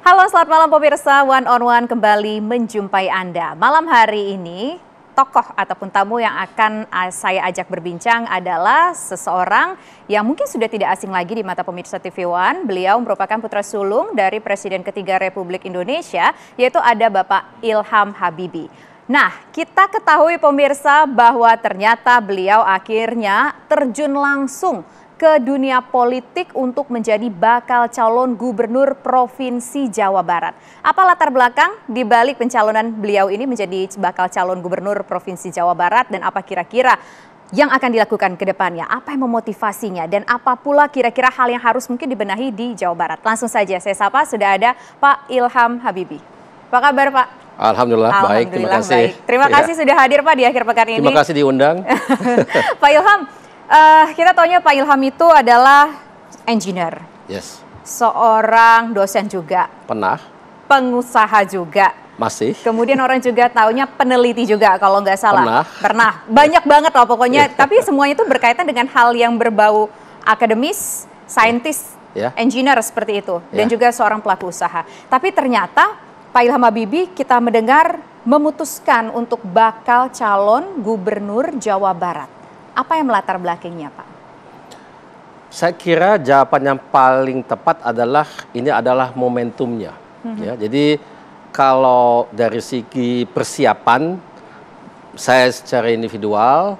Halo, selamat malam pemirsa. One on One kembali menjumpai Anda. Malam hari ini, tokoh ataupun tamu yang akan saya ajak berbincang adalah seseorang yang mungkin sudah tidak asing lagi di mata pemirsa TV One. Beliau merupakan putra sulung dari Presiden ketiga Republik Indonesia, yaitu ada Bapak Ilham Habibie. Nah, kita ketahui pemirsa bahwa ternyata beliau akhirnya terjun langsung ke dunia politik untuk menjadi bakal calon gubernur Provinsi Jawa Barat. Apa latar belakang di balik pencalonan beliau ini menjadi bakal calon gubernur Provinsi Jawa Barat dan apa kira-kira yang akan dilakukan ke depannya? Apa yang memotivasinya dan apa pula kira-kira hal yang harus mungkin dibenahi di Jawa Barat? Langsung saja saya sapa, sudah ada Pak Ilham Habibie. Apa kabar Pak? Alhamdulillah, baik, terima kasih. Baik. Terima kasih sudah hadir Pak di akhir pekan ini. Terima kasih diundang. Pak Ilham, kita taunya Pak Ilham itu adalah engineer. Yes. Seorang dosen juga. Pernah. Pengusaha juga. Masih. Kemudian orang juga taunya peneliti juga kalau nggak salah. Pernah. Banyak banget loh pokoknya. Tapi semuanya itu berkaitan dengan hal yang berbau akademis, saintis, engineer seperti itu. Dan juga seorang pelaku usaha. Tapi ternyata Pak Ilham Habibie kita mendengar memutuskan untuk bakal calon gubernur Jawa Barat. Apa yang melatar belakangnya, Pak? Saya kira jawaban yang paling tepat adalah ini adalah momentumnya. Ya, jadi kalau dari segi persiapan, saya secara individual,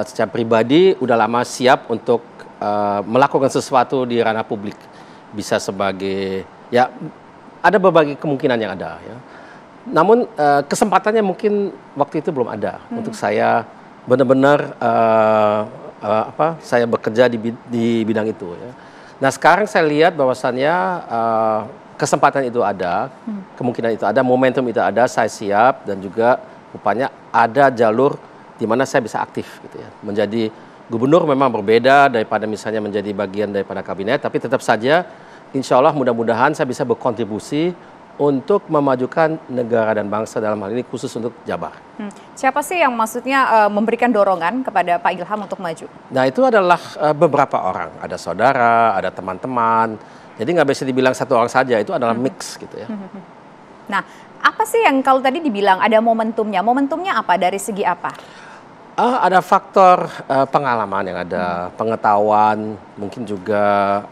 secara pribadi, udah lama siap untuk melakukan sesuatu di ranah publik. Bisa sebagai, ya ada berbagai kemungkinan yang ada. Ya. Namun kesempatannya mungkin waktu itu belum ada untuk saya benar-benar saya bekerja di bidang itu. Ya. Nah sekarang saya lihat bahwasannya kesempatan itu ada, kemungkinan itu ada, momentum itu ada, saya siap dan juga rupanya ada jalur di mana saya bisa aktif. Gitu ya. Menjadi gubernur memang berbeda daripada misalnya menjadi bagian daripada kabinet, tapi tetap saja insya Allah mudah-mudahan saya bisa berkontribusi untuk memajukan negara dan bangsa dalam hal ini khusus untuk Jabar. Siapa sih yang maksudnya memberikan dorongan kepada Pak Ilham untuk maju? Nah itu adalah beberapa orang, ada saudara, ada teman-teman. Jadi nggak bisa dibilang satu orang saja, itu adalah mix gitu ya. Nah apa sih yang kalau tadi dibilang ada momentumnya? Momentumnya apa? Dari segi apa? Ada faktor pengalaman yang ada, pengetahuan, mungkin juga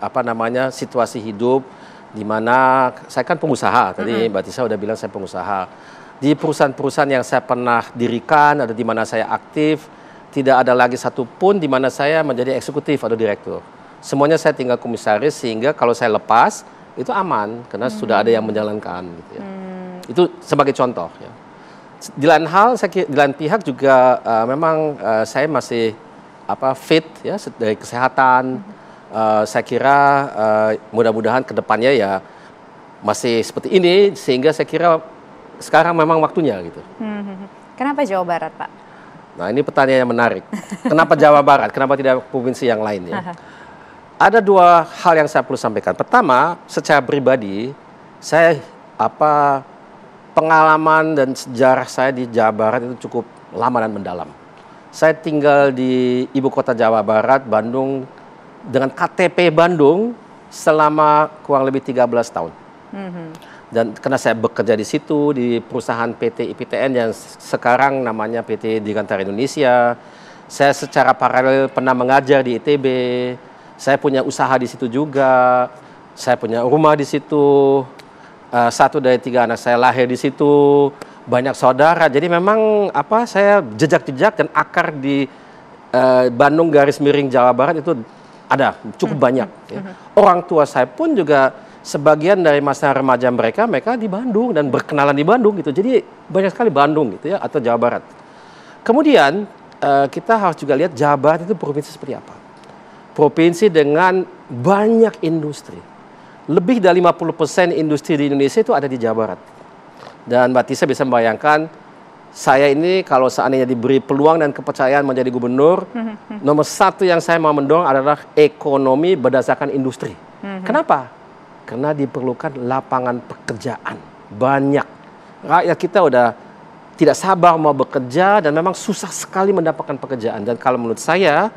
situasi hidup. Di mana saya kan pengusaha, tadi Mbak Tisa udah bilang saya pengusaha. Di perusahaan-perusahaan yang saya pernah dirikan, atau di mana saya aktif, tidak ada lagi satupun di mana saya menjadi eksekutif atau direktur. Semuanya saya tinggal komisaris, sehingga kalau saya lepas, itu aman, karena sudah ada yang menjalankan. Gitu ya. Itu sebagai contoh. Ya. Di lain hal, di lain pihak juga memang saya masih fit ya dari kesehatan. Saya kira mudah-mudahan ke depannya ya masih seperti ini sehingga saya kira sekarang memang waktunya gitu. Kenapa Jawa Barat, Pak? Nah ini pertanyaan yang menarik. Kenapa Jawa Barat? Kenapa tidak provinsi yang lain ya? Ada dua hal yang saya perlu sampaikan. Pertama, secara pribadi saya pengalaman dan sejarah saya di Jawa Barat itu cukup lama dan mendalam. Saya tinggal di ibu kota Jawa Barat, Bandung, dengan KTP Bandung selama kurang lebih 13 tahun. Dan karena saya bekerja di situ, di perusahaan PT IPTN yang sekarang namanya PT Dirgantara Indonesia, saya secara paralel pernah mengajar di ITB, saya punya usaha di situ juga, saya punya rumah di situ, 1 dari 3 anak saya lahir di situ, banyak saudara. Jadi memang saya jejak-jejak dan akar di Bandung garis miring Jawa Barat itu ada cukup banyak. Ya. Orang tua saya pun juga sebagian dari masa remaja mereka di Bandung dan berkenalan di Bandung gitu. Jadi banyak sekali Bandung gitu ya atau Jawa Barat. Kemudian kita harus juga lihat Jawa Barat itu provinsi seperti apa. Provinsi dengan banyak industri. Lebih dari 50% industri di Indonesia itu ada di Jawa Barat. Dan Mbak Tisa bisa membayangkan saya ini kalau seandainya diberi peluang dan kepercayaan menjadi gubernur, nomor 1 yang saya mau mendorong adalah ekonomi berdasarkan industri. Kenapa? Karena diperlukan lapangan pekerjaan. Banyak. Rakyat kita udah tidak sabar mau bekerja dan memang susah sekali mendapatkan pekerjaan. Dan kalau menurut saya,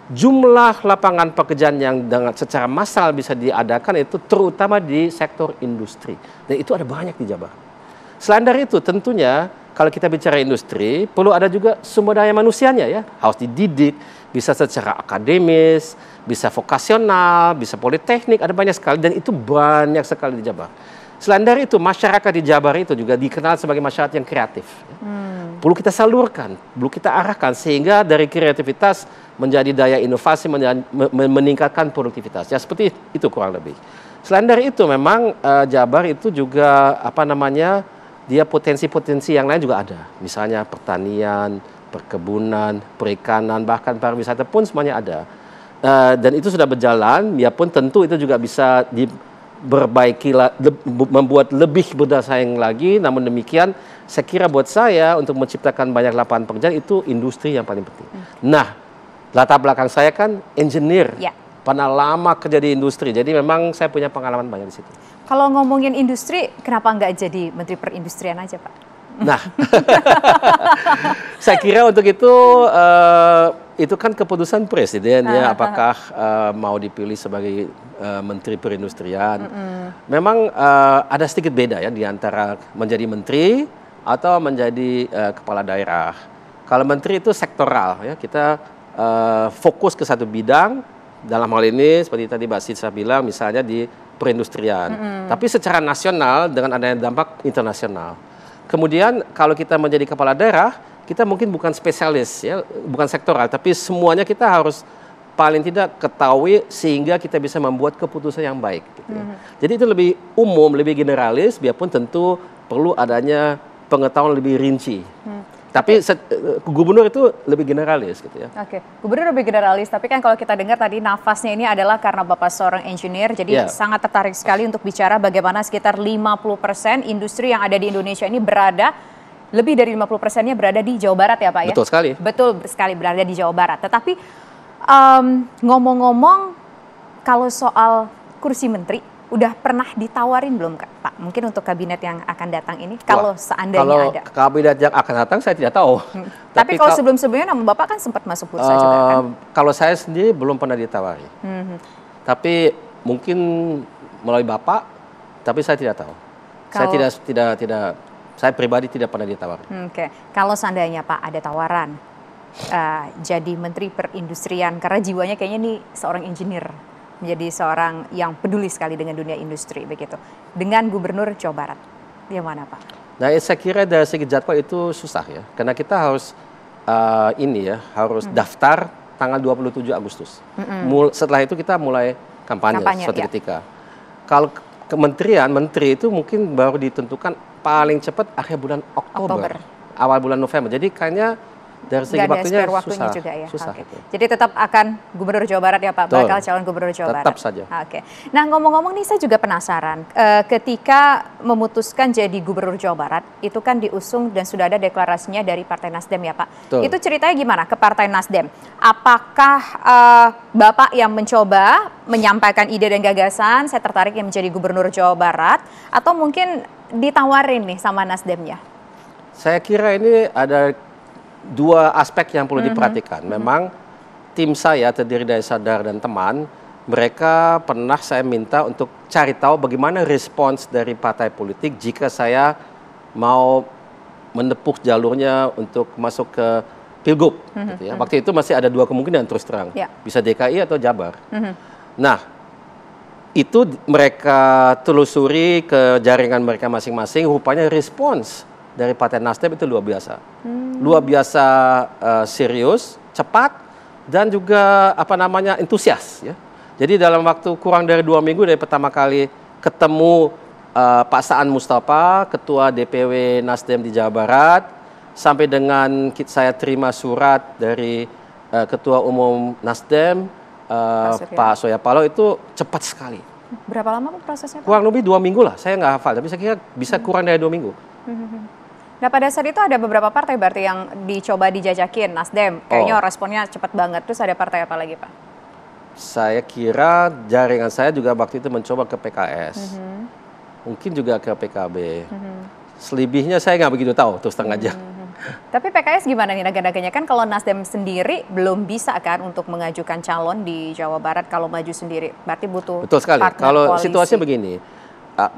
jumlah lapangan pekerjaan yang secara massal bisa diadakan itu terutama di sektor industri. Dan itu ada banyak di Jabar. Selain dari itu tentunya kalau kita bicara industri, perlu ada juga sumber daya manusianya ya. Harus dididik, bisa secara akademis, bisa vokasional, bisa politeknik, ada banyak sekali dan itu banyak sekali di Jabar. Selain dari itu, masyarakat di Jabar itu juga dikenal sebagai masyarakat yang kreatif. Perlu kita salurkan, perlu kita arahkan sehingga dari kreativitas menjadi daya inovasi, meningkatkan produktivitas. Ya seperti itu kurang lebih. Selain dari itu memang Jabar itu juga dia potensi-potensi yang lain juga ada. Misalnya pertanian, perkebunan, perikanan, bahkan pariwisata pun semuanya ada. Dan itu sudah berjalan, ya pun tentu itu juga bisa diperbaiki, membuat lebih bersaing lagi. Namun demikian, saya kira buat saya untuk menciptakan banyak lapangan pekerjaan itu industri yang paling penting. Nah, latar belakang saya kan engineer, pernah lama kerja di industri, jadi memang saya punya pengalaman banyak di situ. Kalau ngomongin industri, kenapa nggak jadi Menteri Perindustrian aja, Pak? Nah, saya kira untuk itu kan keputusan presiden ya, apakah mau dipilih sebagai Menteri Perindustrian. Memang ada sedikit beda ya di antara menjadi menteri atau menjadi kepala daerah. Kalau menteri itu sektoral ya, kita fokus ke satu bidang. Dalam hal ini seperti tadi Mbak Sitra bilang misalnya di perindustrian. Tapi secara nasional dengan adanya dampak internasional. Kemudian kalau kita menjadi kepala daerah, kita mungkin bukan spesialis ya, bukan sektoral, tapi semuanya kita harus paling tidak ketahui sehingga kita bisa membuat keputusan yang baik. Gitu ya. Jadi itu lebih umum, lebih generalis, biarpun tentu perlu adanya pengetahuan lebih rinci. Tapi gubernur itu lebih generalis gitu ya. Oke, gubernur lebih generalis, tapi kan kalau kita dengar tadi nafasnya ini adalah karena Bapak seorang engineer, jadi sangat tertarik sekali untuk bicara bagaimana sekitar 50% industri yang ada di Indonesia ini berada, lebih dari 50%-nya berada di Jawa Barat ya Pak ya? Betul sekali. Betul sekali berada di Jawa Barat. Tetapi ngomong-ngomong kalau soal kursi menteri, udah pernah ditawarin belum Pak? Mungkin untuk kabinet yang akan datang ini, kalau seandainya ada. Kalau kabinet yang akan datang saya tidak tahu. Tapi kalau sebelum-sebelumnya nama Bapak kan sempat masuk bursa juga kan? Kalau saya sendiri belum pernah ditawari. Tapi mungkin melalui Bapak, tapi saya tidak tahu. Saya pribadi tidak pernah ditawari. Oke. Kalau seandainya Pak ada tawaran jadi Menteri Perindustrian, karena jiwanya kayaknya nih seorang engineer, menjadi seorang yang peduli sekali dengan dunia industri begitu. Dengan Gubernur Jawa Barat, yang mana Pak? Nah, saya kira dari segi jadwal itu susah ya, karena kita harus harus daftar tanggal 27 Agustus. Setelah itu kita mulai kampanye suatu ketika. Kalau kementerian, menteri itu mungkin baru ditentukan paling cepat akhir bulan Oktober. Awal bulan November. Jadi kayaknya dari segi waktunya susah juga ya. Susah. Jadi tetap akan Gubernur Jawa Barat ya Pak, bakal calon Gubernur Jawa Barat. Tetap saja. Nah ngomong-ngomong nih saya juga penasaran, ketika memutuskan jadi Gubernur Jawa Barat, itu kan diusung dan sudah ada deklarasinya dari Partai Nasdem ya Pak. Itu ceritanya gimana ke Partai Nasdem? Apakah Bapak yang mencoba menyampaikan ide dan gagasan, saya tertarik yang menjadi Gubernur Jawa Barat, atau mungkin ditawarin nih sama Nasdemnya? Saya kira ini ada dua aspek yang perlu diperhatikan. Memang tim saya terdiri dari saudara dan teman, mereka pernah saya minta untuk cari tahu bagaimana respons dari partai politik jika saya mau menepuk jalurnya untuk masuk ke Pilgub. Gitu ya. Waktu itu masih ada dua kemungkinan terus terang, bisa DKI atau Jabar. Nah, itu mereka telusuri ke jaringan mereka masing-masing, rupanya respons dari Partai Nasdem itu luar biasa. Luar biasa serius, cepat, dan juga antusias ya. Jadi dalam waktu kurang dari 2 minggu dari pertama kali ketemu Pak Saan Mustafa, Ketua DPW Nasdem di Jawa Barat, sampai dengan saya terima surat dari Ketua Umum Nasdem, Pak Surya Paloh, itu cepat sekali. Berapa lama prosesnya Pak? Kurang lebih 2 minggu lah, saya nggak hafal, tapi saya kira bisa kurang dari 2 minggu. Nah pada saat itu ada beberapa partai berarti yang dicoba dijajakin, Nasdem, kayaknya responnya cepat banget. Terus ada partai apa lagi Pak? Saya kira jaringan saya juga waktu itu mencoba ke PKS, mungkin juga ke PKB. Selebihnya saya nggak begitu tahu, terus terang aja. Tapi PKS gimana nih naga-naganya? Kan kalau Nasdem sendiri belum bisa kan untuk mengajukan calon di Jawa Barat kalau maju sendiri. Berarti butuh Betul sekali. partner Kalau koalisi. situasinya begini,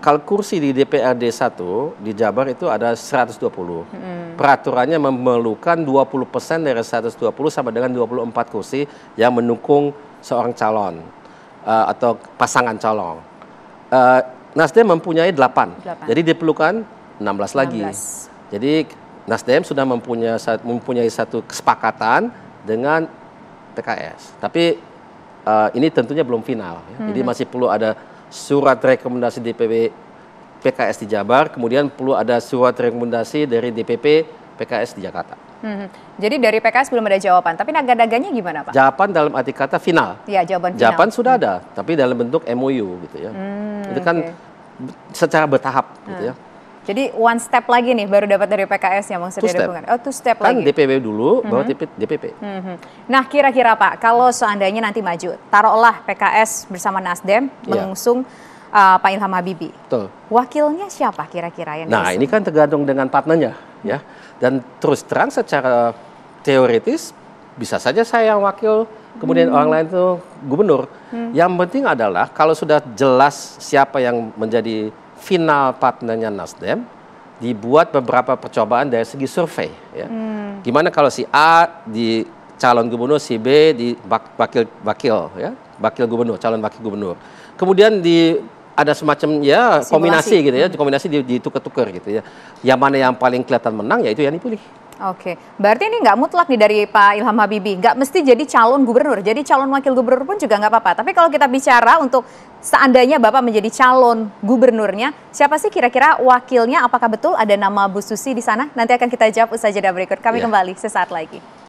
kalau kursi di DPRD 1 di Jabar itu ada 120. Peraturannya memerlukan 20% dari 120 sama dengan 24 kursi yang mendukung seorang calon atau pasangan calon. Nasdem mempunyai 8. Jadi diperlukan 16 lagi. Jadi Nasdem sudah mempunyai satu kesepakatan dengan PKS. Tapi ini tentunya belum final. Ya. Jadi masih perlu ada surat rekomendasi DPP PKS di Jabar, kemudian perlu ada surat rekomendasi dari DPP PKS di Jakarta. Jadi dari PKS belum ada jawaban, tapi naga-naganya gimana Pak? Jawaban dalam arti kata final. Ya, jawaban final. Jawaban sudah ada, tapi dalam bentuk MOU gitu ya. Itu kan secara bertahap gitu ya. Jadi one step lagi nih baru dapat dari PKS ya maksudnya dukungan. Oh, two step kan lagi. DPW dulu, baru DPP. Nah, kira-kira Pak, kalau seandainya nanti maju, taruhlah PKS bersama Nasdem mengusung Pak Ilham Habibie. Betul. Wakilnya siapa kira-kira yang Nah, ini kan tergantung dengan partnernya ya. Dan terus terang secara teoritis bisa saja saya yang wakil, kemudian orang lain itu gubernur. Yang penting adalah kalau sudah jelas siapa yang menjadi final partnernya Nasdem, dibuat beberapa percobaan dari segi survei. Ya. Gimana kalau si A di calon gubernur, si B di wakil gubernur, calon wakil gubernur. Kemudian ada semacam ya kombinasi gitu ya, kombinasi ditukar-tukar gitu ya. Yang mana yang paling kelihatan menang, ya itu yang dipilih. Oke, berarti ini nggak mutlak nih dari Pak Ilham Habibie, nggak mesti jadi calon gubernur, jadi calon wakil gubernur pun juga nggak apa-apa. Tapi kalau kita bicara untuk seandainya Bapak menjadi calon gubernurnya, siapa sih kira-kira wakilnya? Apakah betul ada nama Bu Susi di sana? Nanti akan kita jawab usai jeda berikut. Kami kembali sesaat lagi.